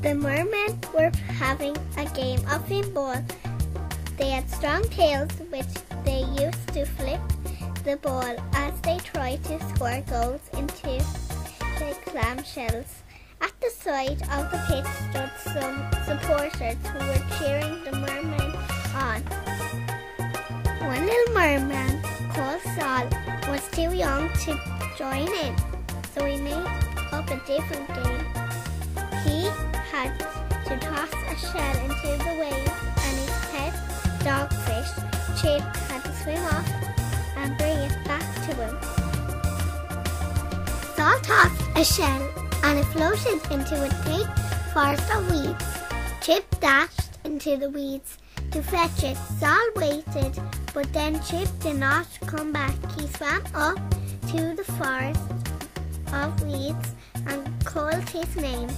The mermen were having a game of pinball. They had strong tails which they used to flip the ball as they tried to score goals into the clamshells. At the side of the pitch stood some supporters who were cheering the merman on. One little merman called Saul was too young to join in, so he made up a different game. He had to toss a shell into the waves, and his pet dogfish, Chip, had to swim off and bring it back to him. Saul tossed a shell and it floated into a thick forest of weeds. Chip dashed into the weeds to fetch it. Saul waited, but then Chip did not come back. He swam up to the forest of weeds and called his name.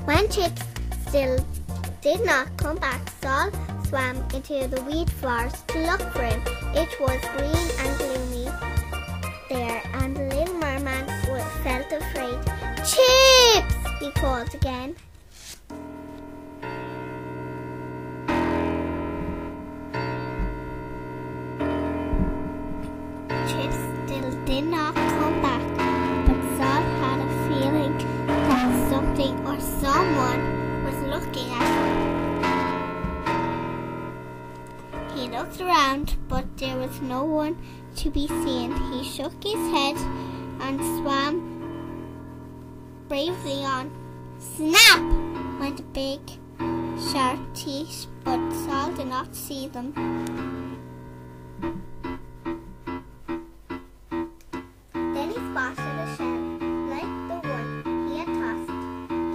When Chip still did not come back, Saul swam into the weed forest to look for him. It was green and gloomy there, and the little merman felt afraid. "Chips!" he called again. Chips still did not come back, but Saul had a feeling that something or someone was looking at him. He looked around, but there was no one to be seen. He shook his head and swam bravely on. Snap! Went a big sharp teeth, but Saul did not see them. Then he spotted a shell like the one he had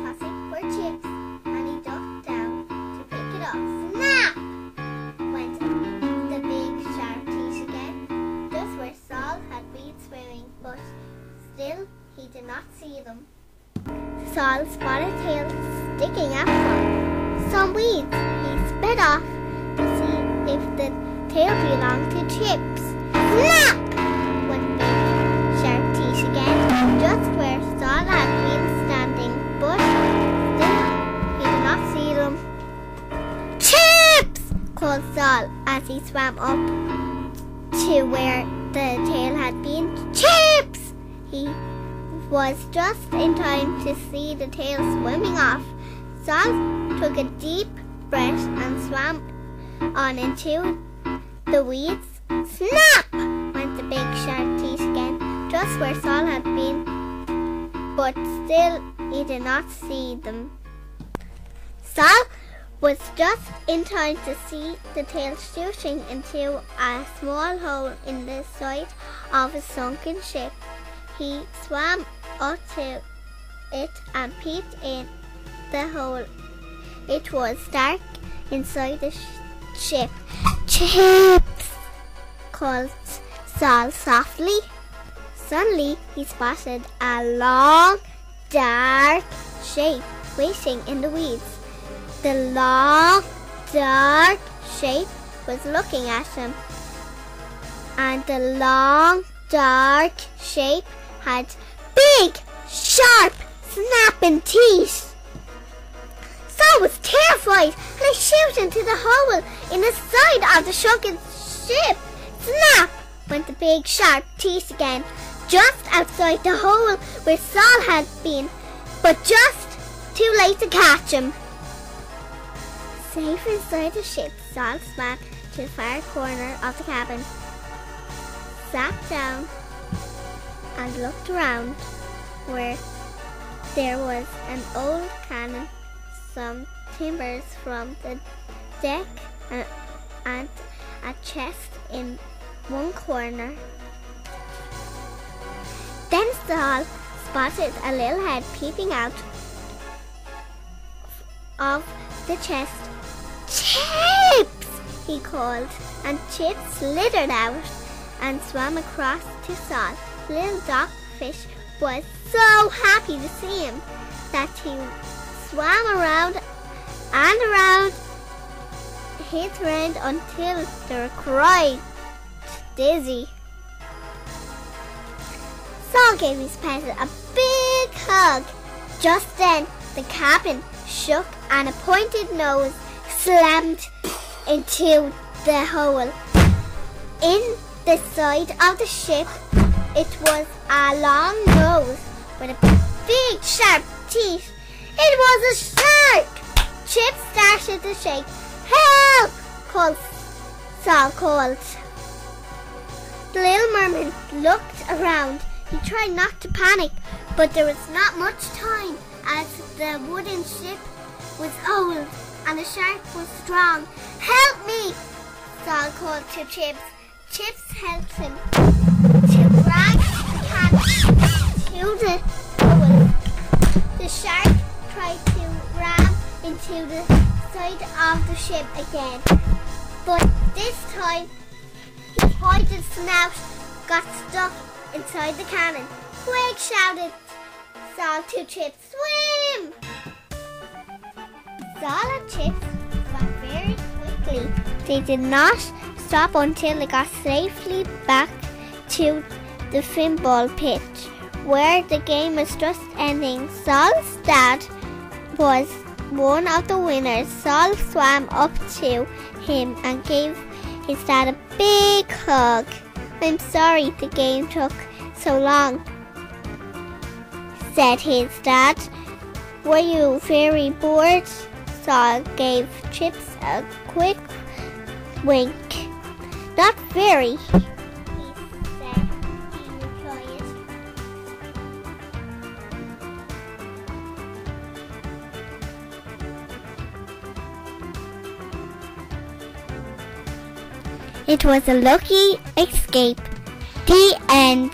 tossing for Chips, and he ducked down to pick it up. Snap! Went the big sharp teeth again, just where Saul had been swimming, but still he did not see them. Saul spotted tails sticking out from some weeds. He sped off to see if the tail belonged to Chips. Snap! Went big sharp teeth again, just where Saul had been standing, but still he did not see them. Chips! Called Saul as he swam up to where the tail had been. Chips! He was just in time to see the tail swimming off. Saul took a deep breath and swam on into the weeds. Snap! Went the big sharp teeth again, just where Saul had been, but still he did not see them. Saul was just in time to see the tail shooting into a small hole in the side of a sunken ship. He swam up to it and peeped in the hole. It was dark inside the ship. Chips! Called Saul softly. Suddenly he spotted a long, dark shape waiting in the weeds. The long, dark shape was looking at him, and the long, dark shape had big, sharp, snapping teeth. Saul was terrified and he shot into the hole in the side of the sunken ship. Snap! Went the big, sharp teeth again, just outside the hole where Saul had been, but just too late to catch him. Safe inside the ship, Saul swam to the far corner of the cabin, sat down, and looked around where there was an old cannon, some timbers from the deck, and a chest in one corner. Then Saul spotted a little head peeping out of the chest. Chips! He called, and Chips slithered out and swam across to Saul. Little dogfish was so happy to see him that he swam around and around his round until they were quite dizzy. Saul gave his pet a big hug. Just then, The cabin shook and a pointed nose slammed into the hole in the side of the ship. It was a long nose with a big sharp teeth. It was a shark! Chip started to shake. Help! Saul called. The little merman looked around. He tried not to panic, but there was not much time as the wooden ship was old and the shark was strong. Help me! Saul called to Chips. Chips helped him to drag the cat to the hole. The shark tried to ram into the side of the ship again, but this time his pointed snout got stuck inside the cannon. Quick, shouted Saul to Chips. Swim! Saul and Chips swam very quickly. They did not stop until they got safely back to the pinball pitch, where the game was just ending. Saul's dad was one of the winners. Saul swam up to him and gave his dad a big hug. I'm sorry the game took so long, said his dad. Were you very bored? Saul gave Chips a quick wink. Not very, he said. He replied. It was a lucky escape. The end.